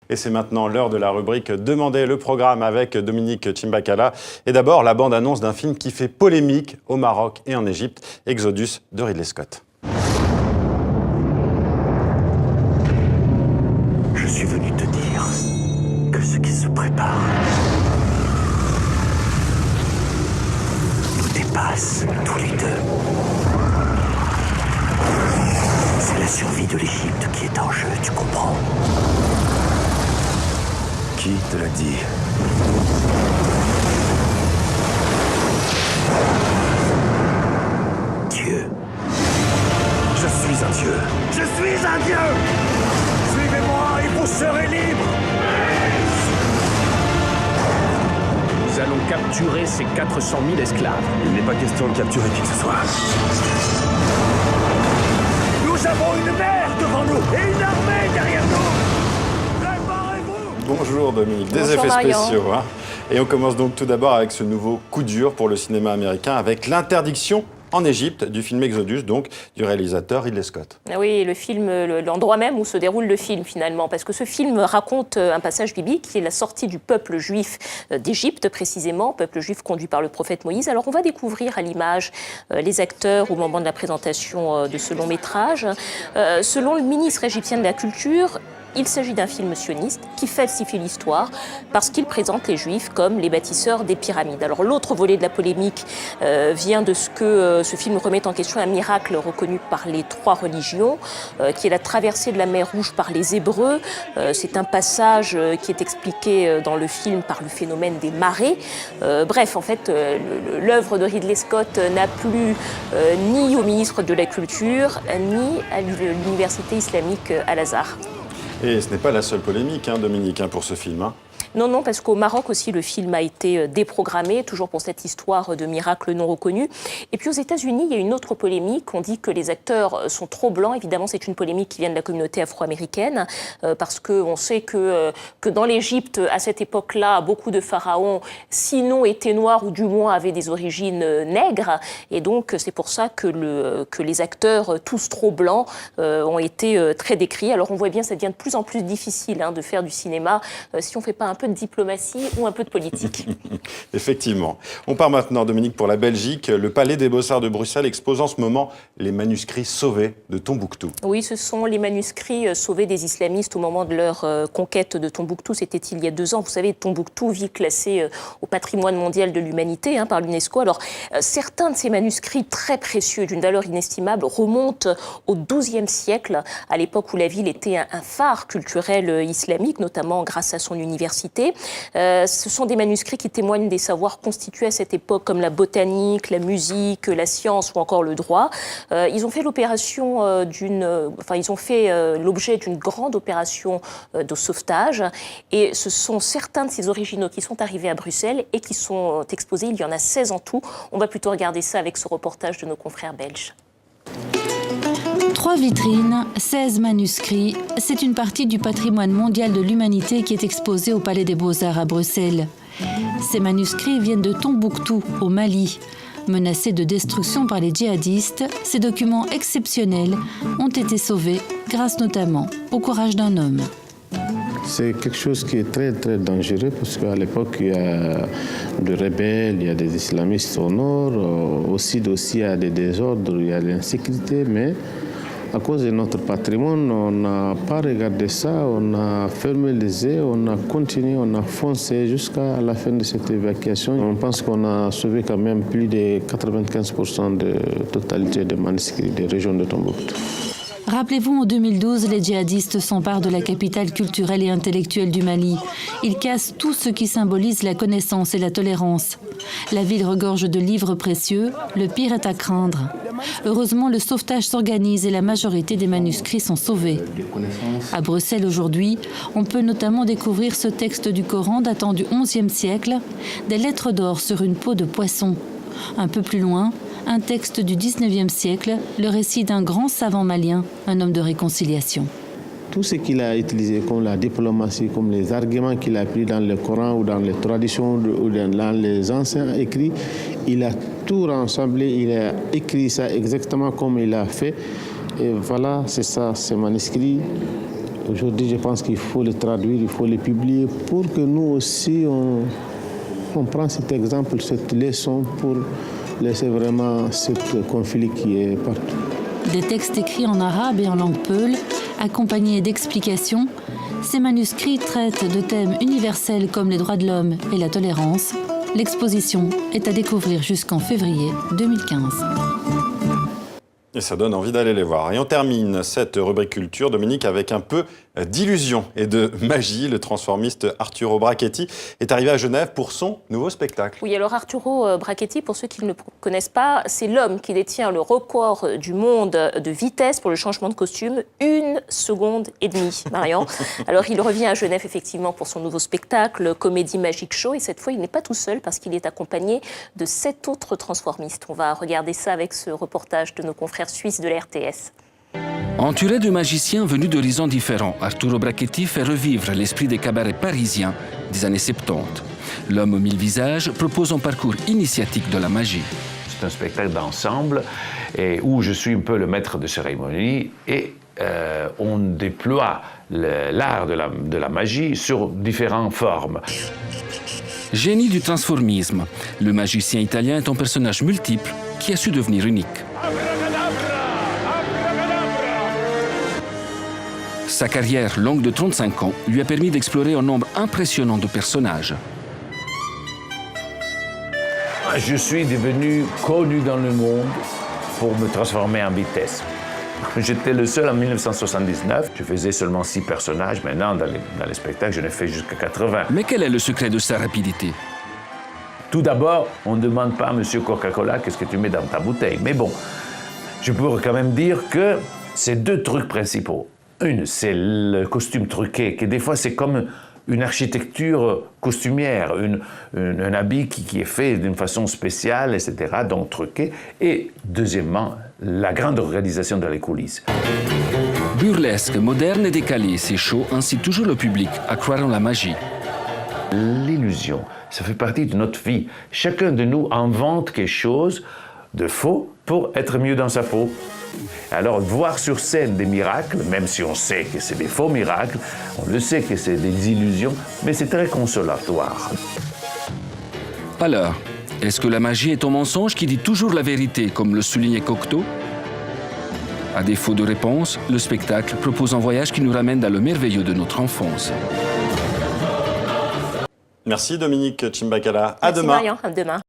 Et c'est maintenant l'heure de la rubrique Demandez le programme avec Dominique Chimbakala. Et d'abord, la bande-annonce d'un film qui fait polémique au Maroc et en Égypte, Exodus de Ridley Scott. Je suis venu te dire que ce qui se prépare nous dépasse tous les deux. C'est la survie de l'Égypte qui est en jeu, tu comprends? Qui te l'a dit? Dieu. Je suis un dieu. Je suis un dieu. Suivez-moi et vous serez libres. Nous allons capturer ces 400 000 esclaves. Il n'est pas question de capturer qui que ce soit. Nous avons une mer devant nous et une armée derrière nous. Bonjour Dominique, des Bonjour effets Marion. spéciaux. Et on commence donc tout d'abord avec ce nouveau coup dur pour le cinéma américain, avec l'interdiction en Égypte du film Exodus, donc du réalisateur Ridley Scott. Oui, le film, l'endroit même où se déroule le film finalement, parce que ce film raconte un passage biblique qui est la sortie du peuple juif d'Égypte précisément, peuple juif conduit par le prophète Moïse. Alors on va découvrir à l'image les acteurs au moment de la présentation de ce long métrage. Selon le ministre égyptien de la Culture, il s'agit d'un film sioniste qui falsifie l'histoire parce qu'il présente les Juifs comme les bâtisseurs des pyramides. Alors l'autre volet de la polémique vient de ce que ce film remet en question un miracle reconnu par les trois religions, qui est la traversée de la mer Rouge par les Hébreux. C'est un passage qui est expliqué dans le film par le phénomène des marées. Bref, en fait, l'œuvre de Ridley Scott n'a plu ni au ministre de la Culture, ni à l'université islamique Al-Azhar. Et ce n'est pas la seule polémique, Dominique, pour ce film. Non, parce qu'au Maroc aussi, le film a été déprogrammé, toujours pour cette histoire de miracle non reconnu. Et puis aux États-Unis, il y a une autre polémique. On dit que les acteurs sont trop blancs. Évidemment, c'est une polémique qui vient de la communauté afro-américaine, parce qu'on sait que dans l'Égypte, à cette époque-là, beaucoup de pharaons, sinon étaient noirs ou du moins avaient des origines nègres. Et donc, c'est pour ça que les acteurs, tous trop blancs, ont été très décriés. Alors on voit bien, ça devient de plus en plus difficile de faire du cinéma si on ne fait pas un peu de diplomatie ou un peu de politique. Effectivement. On part maintenant, Dominique, pour la Belgique. Le Palais des Beaux-Arts de Bruxelles expose en ce moment les manuscrits sauvés de Tombouctou. Oui, ce sont les manuscrits sauvés des islamistes au moment de leur conquête de Tombouctou. C'était il y a 2 ans. Vous savez, Tombouctou, ville classée au patrimoine mondial de l'humanité par l'UNESCO. Alors, certains de ces manuscrits très précieux, d'une valeur inestimable, remontent au XIIe siècle, à l'époque où la ville était un phare culturel islamique, notamment grâce à son université. Ce sont des manuscrits qui témoignent des savoirs constitués à cette époque, comme la botanique, la musique, la science ou encore le droit. Ils ont fait l'objet d'une grande opération de sauvetage. Et ce sont certains de ces originaux qui sont arrivés à Bruxelles et qui sont exposés. Il y en a 16 en tout. On va plutôt regarder ça avec ce reportage de nos confrères belges. 3 vitrines, 16 manuscrits, c'est une partie du patrimoine mondial de l'humanité qui est exposée au Palais des Beaux-Arts à Bruxelles. Ces manuscrits viennent de Tombouctou, au Mali. Menacés de destruction par les djihadistes, ces documents exceptionnels ont été sauvés grâce notamment au courage d'un homme. C'est quelque chose qui est très très dangereux parce qu'à l'époque il y a des rebelles, il y a des islamistes au nord, aussi il y a des désordres, il y a de l'insécurité, mais à cause de notre patrimoine, on n'a pas regardé ça, on a fermé les yeux, on a continué, on a foncé jusqu'à la fin de cette évacuation. On pense qu'on a sauvé quand même plus de 95% de totalité des manuscrits des régions de Tombouctou. Rappelez-vous, en 2012, les djihadistes s'emparent de la capitale culturelle et intellectuelle du Mali. Ils cassent tout ce qui symbolise la connaissance et la tolérance. La ville regorge de livres précieux, le pire est à craindre. Heureusement, le sauvetage s'organise et la majorité des manuscrits sont sauvés. À Bruxelles aujourd'hui, on peut notamment découvrir ce texte du Coran datant du XIe siècle, des lettres d'or sur une peau de poisson. Un peu plus loin, un texte du XIXe siècle, le récit d'un grand savant malien, un homme de réconciliation. Tout ce qu'il a utilisé comme la diplomatie, comme les arguments qu'il a pris dans le Coran ou dans les traditions ou dans les anciens écrits, il a tout rassemblé, il a écrit ça exactement comme il a fait. Et voilà, c'est ça, ces manuscrits Aujourd'hui, je pense qu'il faut les traduire, il faut les publier pour que nous aussi, on prenne cet exemple, cette leçon pour laisser vraiment ce conflit qui est partout. Des textes écrits en arabe et en langue peul, accompagnés d'explications, ces manuscrits traitent de thèmes universels comme les droits de l'homme et la tolérance. L'exposition est à découvrir jusqu'en février 2015. Et ça donne envie d'aller les voir. Et on termine cette rubrique culture, Dominique, avec un peu d'illusion et de magie. Le transformiste Arturo Brachetti est arrivé à Genève pour son nouveau spectacle. Oui, alors Arturo Brachetti, pour ceux qui ne le connaissent pas, c'est l'homme qui détient le record du monde de vitesse pour le changement de costume, 1 seconde et demie, Marian. Alors il revient à Genève effectivement pour son nouveau spectacle, Comédie Magique Show, et cette fois il n'est pas tout seul parce qu'il est accompagné de 7 autres transformistes. On va regarder ça avec ce reportage de nos confrères suisses de la RTS. Entouré de magiciens venus d'horizons différents, Arturo Brachetti fait revivre l'esprit des cabarets parisiens des années 70. L'homme aux 1000 visages propose un parcours initiatique de la magie. C'est un spectacle d'ensemble où je suis un peu le maître de cérémonie et on déploie l'art de la magie sur différentes formes. Génie du transformisme, le magicien italien est un personnage multiple qui a su devenir unique. Sa carrière longue de 35 ans lui a permis d'explorer un nombre impressionnant de personnages. Je suis devenu connu dans le monde pour me transformer en vitesse. J'étais le seul en 1979. Je faisais seulement 6 personnages. Maintenant, dans les spectacles, je n'ai fait jusqu'à 80. Mais quel est le secret de sa rapidité? Tout d'abord, on ne demande pas à Monsieur Coca-Cola qu'est-ce que tu mets dans ta bouteille. Mais bon, je pourrais quand même dire que c'est 2 trucs principaux. Une, c'est le costume truqué, qui des fois c'est comme une architecture costumière, un habit qui est fait d'une façon spéciale, etc., donc truqué. Et deuxièmement, la grande organisation dans les coulisses. Burlesque, moderne et décalé, ces shows incitent toujours le public à croire en la magie. L'illusion, ça fait partie de notre vie. Chacun de nous invente quelque chose de faux pour être mieux dans sa peau. Alors, voir sur scène des miracles, même si on sait que c'est des faux miracles, on le sait que c'est des illusions, mais c'est très consolatoire. Alors, est-ce que la magie est un mensonge qui dit toujours la vérité, comme le soulignait Cocteau? À défaut de réponse, le spectacle propose un voyage qui nous ramène dans le merveilleux de notre enfance. Merci Dominique Chimbakala. À Merci demain. Marian, à demain.